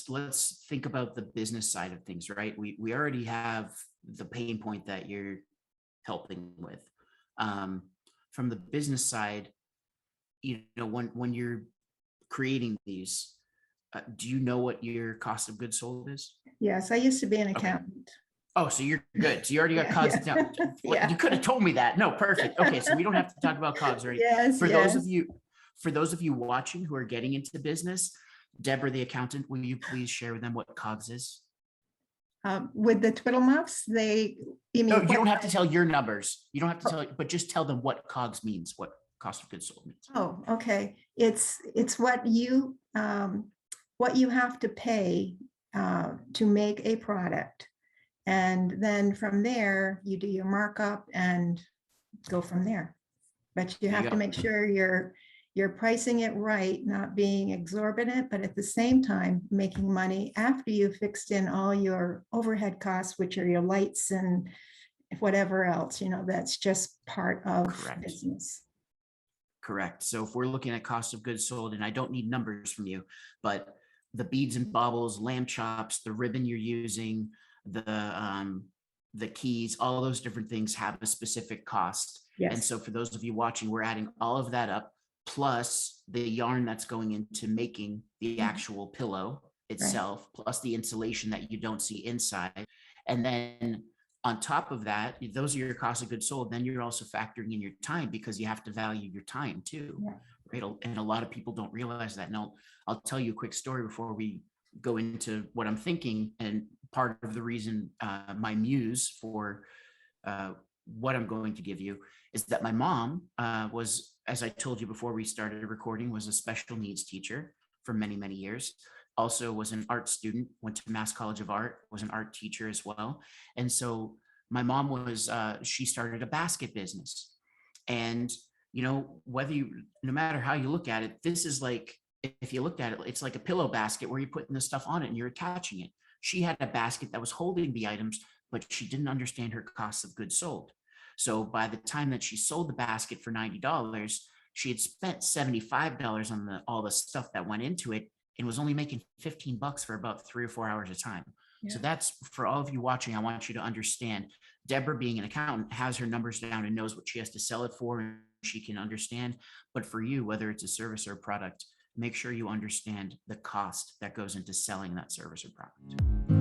let's think about the business side of things, right? We already have the pain point that you're helping with. Um, from the business side, when you're creating these, do you know what your cost of goods sold is? Yes, I used to be an Okay. accountant. Oh, so you're good. So you already got Yeah, COGS yeah. down. Yeah. You could have told me that. No, perfect. Okay, so we don't have to talk about COGS, right? Yes, For those of yes. you watching who are getting into business, Deborah, the accountant, will you please share with them what COGS is? With the twiddle muffs, you No, mean you what? don't have to tell your numbers. You don't have to tell, but just tell them what COGS means, what cost of goods sold means. Oh, okay. It's what you have to pay to make a product. And then from there, you do your markup and go from there. But you There you have to go. make sure you're pricing it right, not being exorbitant, but at the same time making money after you've fixed in all your overhead costs, which are your lights and whatever else, that's just part of Correct. business. Correct. So if we're looking at cost of goods sold, and I don't need numbers from you, but the beads and baubles, lamb chops, the ribbon you're using, the keys, all those different things have a specific cost. And Yes. so for those of you watching, we're adding all of that up, plus the yarn that's going into making the actual pillow itself, plus the insulation that you don't see inside. And then on top of that, those are your cost of goods sold. Then you're also factoring in your time, because you have to value your time too. Yeah. Right. And a lot of people don't realize that. And I'll tell you a quick story before we go into what I'm thinking. And part of the reason, my muse for what I'm going to give you is that my mom was, as I told you before we started recording, was a special needs teacher for many, many years. Also was an art student, went to Mass College of Art, was an art teacher as well. And so my mom was, she started a basket business. And, no matter how you look at it, this is like, if you looked at it, it's like a pillow basket where you're putting the stuff on it and you're attaching it. She had a basket that was holding the items, but she didn't understand her cost of goods sold. So by the time that she sold the basket for $90, she had spent $75 on all the stuff that went into it, and was only making $15 for about 3 or 4 hours at a time. Yeah. So that's for all of you watching. I want you to understand, Deborah, being an accountant, has her numbers down and knows what she has to sell it for, and she can understand. But for you, whether it's a service or a product, make sure you understand the cost that goes into selling that service or product.